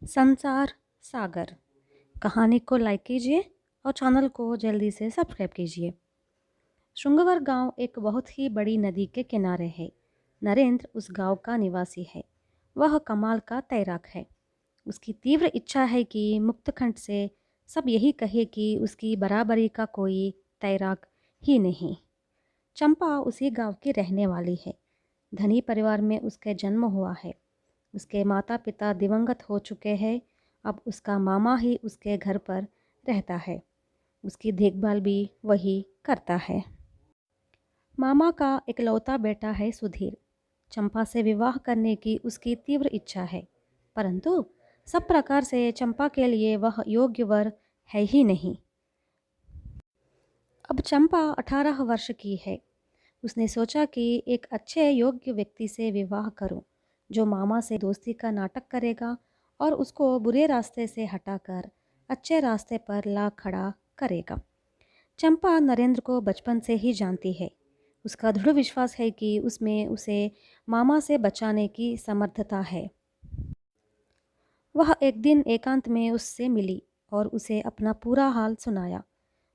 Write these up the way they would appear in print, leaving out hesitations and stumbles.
संसार सागर कहानी को लाइक कीजिए और चैनल को जल्दी से सब्सक्राइब कीजिए। श्रृंगवर गांव एक बहुत ही बड़ी नदी के किनारे है। नरेंद्र उस गांव का निवासी है। वह कमाल का तैराक है। उसकी तीव्र इच्छा है कि मुक्तखंड से सब यही कहे कि उसकी बराबरी का कोई तैराक ही नहीं। चंपा उसी गांव की रहने वाली है। धनी परिवार में उसके जन्म हुआ है। उसके माता पिता दिवंगत हो चुके हैं। अब उसका मामा ही उसके घर पर रहता है। उसकी देखभाल भी वही करता है। मामा का इकलौता बेटा है सुधीर। चंपा से विवाह करने की उसकी तीव्र इच्छा है, परंतु सब प्रकार से चंपा के लिए वह योग्य वर है ही नहीं। अब चंपा 18 वर्ष की है। उसने सोचा कि एक अच्छे योग्य व्यक्ति से विवाह करूं, जो मामा से दोस्ती का नाटक करेगा और उसको बुरे रास्ते से हटाकर अच्छे रास्ते पर ला खड़ा करेगा। चंपा नरेंद्र को बचपन से ही जानती है। उसका दृढ़ विश्वास है कि उसमें उसे मामा से बचाने की समर्थता है। वह एक दिन एकांत में उससे मिली और उसे अपना पूरा हाल सुनाया।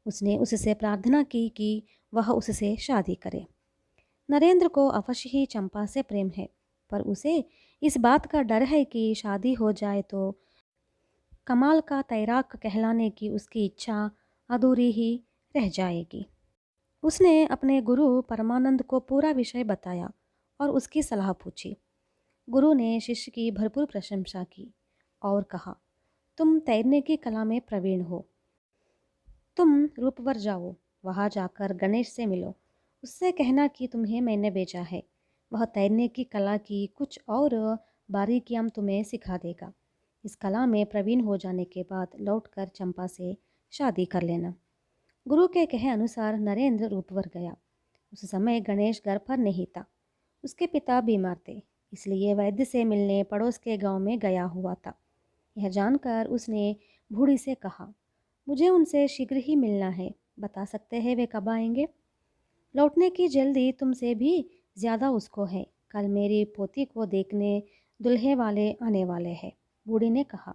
उसने उससे प्रार्थना की कि वह उससे शादी करे। नरेंद्र को अवश्य ही चंपा से प्रेम है, पर उसे इस बात का डर है कि शादी हो जाए तो कमाल का तैराक कहलाने की उसकी इच्छा अधूरी ही रह जाएगी। उसने अपने गुरु परमानंद को पूरा विषय बताया और उसकी सलाह पूछी। गुरु ने शिष्य की भरपूर प्रशंसा की और कहा, तुम तैरने की कला में प्रवीण हो। तुम रूपवर जाओ, वहाँ जाकर गणेश से मिलो। उससे कहना कि तुम्हें मैंने भेजा है। वह तैरने की कला की कुछ और बारीकियां तुम्हें सिखा देगा। इस कला में प्रवीण हो जाने के बाद लौटकर चंपा से शादी कर लेना। गुरु के कहे अनुसार नरेंद्र रूपवर गया। उस समय गणेश घर पर नहीं था। उसके पिता बीमार थे, इसलिए वैद्य से मिलने पड़ोस के गांव में गया हुआ था। यह जानकर उसने बूढ़ी से कहा, मुझे उनसे शीघ्र ही मिलना है। बता सकते हैं वे कब आएंगे? लौटने की जल्दी तुमसे भी ज़्यादा उसको है। कल मेरी पोती को देखने दुल्हे वाले आने वाले हैं, बूढ़ी ने कहा।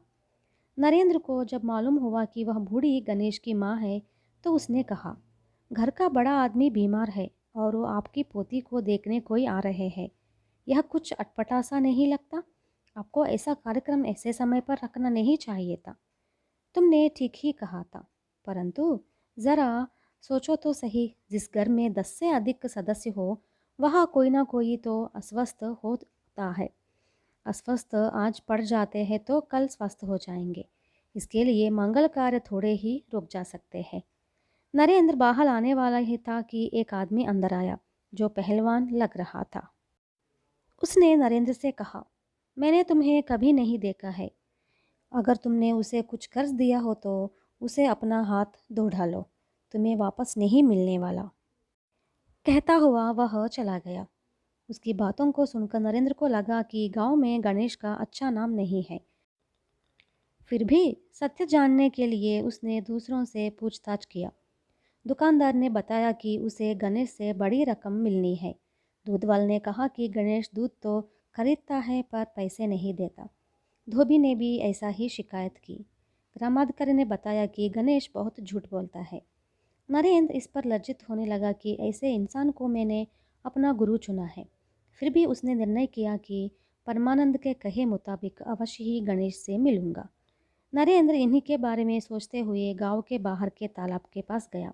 नरेंद्र को जब मालूम हुआ कि वह बूढ़ी गणेश की माँ है, तो उसने कहा, घर का बड़ा आदमी बीमार है और वो आपकी पोती को देखने कोई आ रहे हैं। यह कुछ अटपटा सा नहीं लगता? आपको ऐसा कार्यक्रम ऐसे समय पर रखना नहीं चाहिए था। तुमने ठीक ही कहा था, परंतु ज़रा सोचो तो सही, जिस घर में 10 से अधिक सदस्य हो, वहाँ कोई ना कोई तो अस्वस्थ होता है। अस्वस्थ आज पड़ जाते हैं तो कल स्वस्थ हो जाएंगे। इसके लिए मंगल कार्य थोड़े ही रुक जा सकते हैं। नरेंद्र बाहर आने वाला ही था कि एक आदमी अंदर आया, जो पहलवान लग रहा था। उसने नरेंद्र से कहा, मैंने तुम्हें कभी नहीं देखा है। अगर तुमने उसे कुछ कर्ज दिया हो तो उसे अपना हाथ धो डालो, तुम्हें वापस नहीं मिलने वाला। कहता हुआ वह चला गया। उसकी बातों को सुनकर नरेंद्र को लगा कि गांव में गणेश का अच्छा नाम नहीं है। फिर भी सत्य जानने के लिए उसने दूसरों से पूछताछ किया। दुकानदार ने बताया कि उसे गणेश से बड़ी रकम मिलनी है। दूध वाले ने कहा कि गणेश दूध तो खरीदता है पर पैसे नहीं देता। धोबी ने भी ऐसा ही शिकायत की। ग्रामाधिकारी ने बताया कि गणेश बहुत झूठ बोलता है। नरेंद्र इस पर लज्जित होने लगा कि ऐसे इंसान को मैंने अपना गुरु चुना है। फिर भी उसने निर्णय किया कि परमानंद के कहे मुताबिक अवश्य ही गणेश से मिलूंगा। नरेंद्र इन्हीं के बारे में सोचते हुए गांव के बाहर के तालाब के पास गया।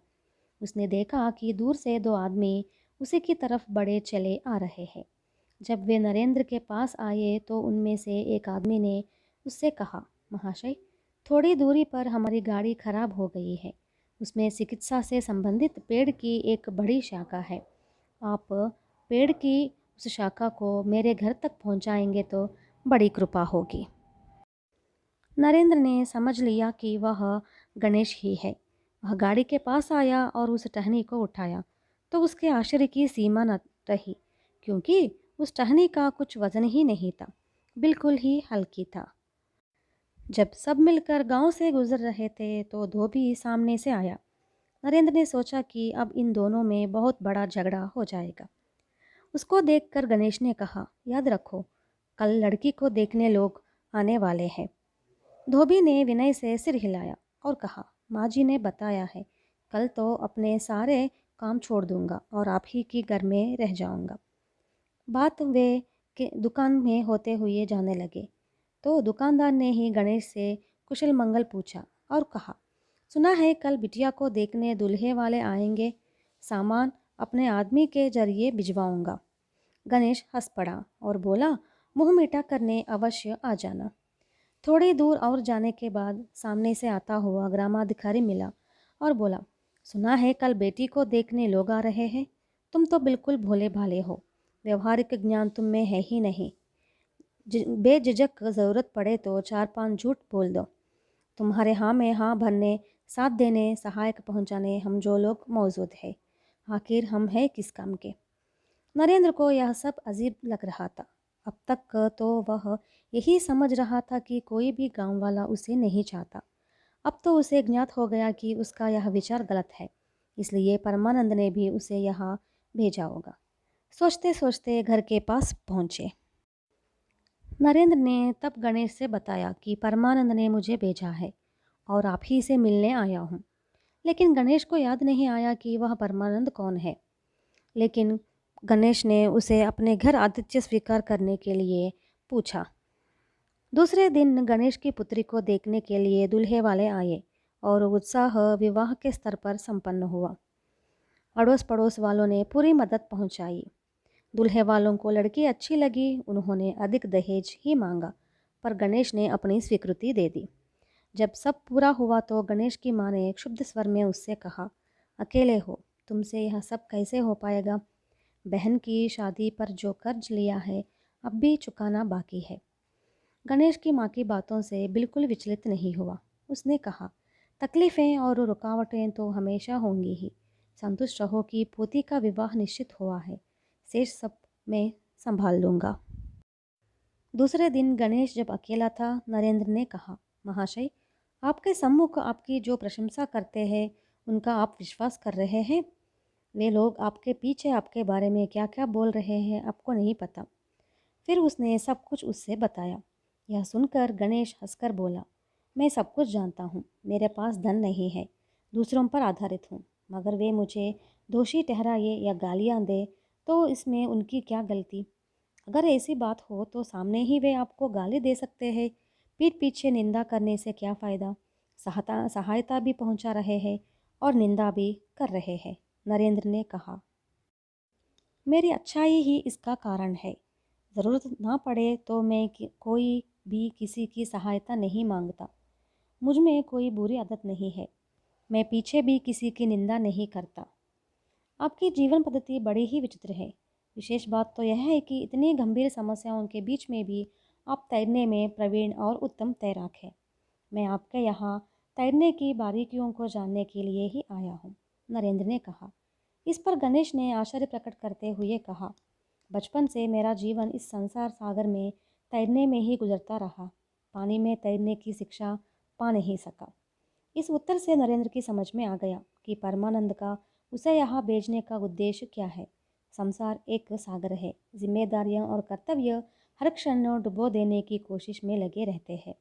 उसने देखा कि दूर से दो आदमी उसी की तरफ बढ़े चले आ रहे हैं। जब वे नरेंद्र के पास आए तो उनमें से एक आदमी ने उससे कहा, महाशय, थोड़ी दूरी पर हमारी गाड़ी खराब हो गई है। उसमें चिकित्सा से संबंधित पेड़ की एक बड़ी शाखा है। आप पेड़ की उस शाखा को मेरे घर तक पहुंचाएंगे तो बड़ी कृपा होगी। नरेंद्र ने समझ लिया कि वह गणेश ही है। वह गाड़ी के पास आया और उस टहनी को उठाया तो उसके आश्चर्य की सीमा न रही, क्योंकि उस टहनी का कुछ वजन ही नहीं था, बिल्कुल ही हल्की था। जब सब मिलकर गांव से गुजर रहे थे तो धोबी सामने से आया। नरेंद्र ने सोचा कि अब इन दोनों में बहुत बड़ा झगड़ा हो जाएगा। उसको देखकर गणेश ने कहा, याद रखो, कल लड़की को देखने लोग आने वाले हैं। धोबी ने विनय से सिर हिलाया और कहा, माँ जी ने बताया है, कल तो अपने सारे काम छोड़ दूंगा और आप ही के घर में रह जाऊंगा। बात वे के दुकान में होते हुए जाने लगे तो दुकानदार ने ही गणेश से कुशल मंगल पूछा और कहा, सुना है कल बिटिया को देखने दूल्हे वाले आएंगे, सामान अपने आदमी के जरिए भिजवाऊंगा। गणेश हंस पड़ा और बोला, मुंह मीठा करने अवश्य आ जाना। थोड़ी दूर और जाने के बाद सामने से आता हुआ ग्रामाधिकारी मिला और बोला, सुना है कल बेटी को देखने लोग आ रहे हैं, तुम तो बिल्कुल भोले भाले हो, व्यवहारिक ज्ञान तुम में है ही नहीं। बेझिझक ज़रूरत पड़े तो 4-5 झूठ बोल दो, तुम्हारे हाँ में हाँ भरने, साथ देने, सहायक पहुंचाने हम जो लोग मौजूद है, आखिर हम हैं किस काम के। नरेंद्र को यह सब अजीब लग रहा था। अब तक तो वह यही समझ रहा था कि कोई भी गांव वाला उसे नहीं चाहता। अब तो उसे ज्ञात हो गया कि उसका यह विचार गलत है, इसलिए परमानंद ने भी उसे यहाँ भेजा होगा। सोचते सोचते घर के पास पहुँचे। नरेंद्र ने तब गणेश से बताया कि परमानंद ने मुझे भेजा है और आप ही से मिलने आया हूँ। लेकिन गणेश को याद नहीं आया कि वह परमानंद कौन है। लेकिन गणेश ने उसे अपने घर आतिथ्य स्वीकार करने के लिए पूछा। दूसरे दिन गणेश की पुत्री को देखने के लिए दूल्हे वाले आए और उत्साह विवाह के स्तर पर संपन्न हुआ। अड़ोस पड़ोस वालों ने पूरी मदद पहुंचाई। दूल्हे वालों को लड़की अच्छी लगी, उन्होंने अधिक दहेज ही मांगा, पर गणेश ने अपनी स्वीकृति दे दी। जब सब पूरा हुआ तो गणेश की माँ ने क्षुब्ध स्वर में उससे कहा, अकेले हो, तुमसे यह सब कैसे हो पाएगा। बहन की शादी पर जो कर्ज लिया है अब भी चुकाना बाकी है। गणेश की माँ की बातों से बिल्कुल विचलित नहीं हुआ। उसने कहा, तकलीफ़ें और रुकावटें तो हमेशा होंगी ही, संतुष्ट रहो कि पोती का विवाह निश्चित हुआ है, शेष सब मैं संभाल लूँगा। दूसरे दिन गणेश जब अकेला था, नरेंद्र ने कहा, महाशय, आपके सम्मुख आपकी जो प्रशंसा करते हैं उनका आप विश्वास कर रहे हैं। वे लोग आपके पीछे आपके बारे में क्या क्या बोल रहे हैं आपको नहीं पता। फिर उसने सब कुछ उससे बताया। यह सुनकर गणेश हंसकर बोला, मैं सब कुछ जानता हूँ, मेरे पास धन नहीं है, दूसरों पर आधारित हूँ, मगर वे मुझे दोषी ठहराए या गालियाँ दे तो इसमें उनकी क्या गलती। अगर ऐसी बात हो तो सामने ही वे आपको गाली दे सकते हैं, पीठ पीछे निंदा करने से क्या फ़ायदा। सहायता भी पहुंचा रहे हैं और निंदा भी कर रहे हैं। नरेंद्र ने कहा, मेरी अच्छाई ही इसका कारण है। ज़रूरत ना पड़े तो मैं कोई भी किसी की सहायता नहीं मांगता। मुझ में कोई बुरी आदत नहीं है। मैं पीछे भी किसी की निंदा नहीं करता। आपकी जीवन पद्धति बड़ी ही विचित्र है। विशेष बात तो यह है कि इतनी गंभीर समस्याओं के बीच में भी आप तैरने में प्रवीण और उत्तम तैराक हैं। मैं आपके यहाँ तैरने की बारीकियों को जानने के लिए ही आया हूँ, नरेंद्र ने कहा। इस पर गणेश ने आश्चर्य प्रकट करते हुए कहा, बचपन से मेरा जीवन इस संसार सागर में तैरने में ही गुजरता रहा, पानी में तैरने की शिक्षा पा नहीं सका। इस उत्तर से नरेंद्र की समझ में आ गया कि परमानंद का उसे यहाँ भेजने का उद्देश्य क्या है। संसार एक सागर है, जिम्मेदारियाँ और कर्तव्य हर क्षण डुबो देने की कोशिश में लगे रहते हैं।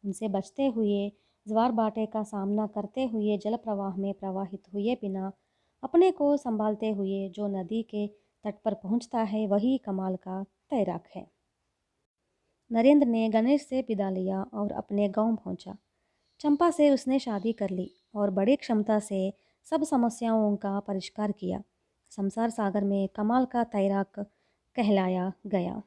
उनसे बचते हुए, ज्वार बाटे का सामना करते हुए, जल प्रवाह में प्रवाहित हुए बिना अपने को संभालते हुए जो नदी के तट पर पहुंचता है वही कमाल का तैराक है। नरेंद्र ने गणेश से विदा लिया और अपने गांव पहुंचा। चंपा से उसने शादी कर ली और बड़ी क्षमता से सब समस्याओं का परिष्कार किया। संसार सागर में कमाल का तैराक कहलाया गया।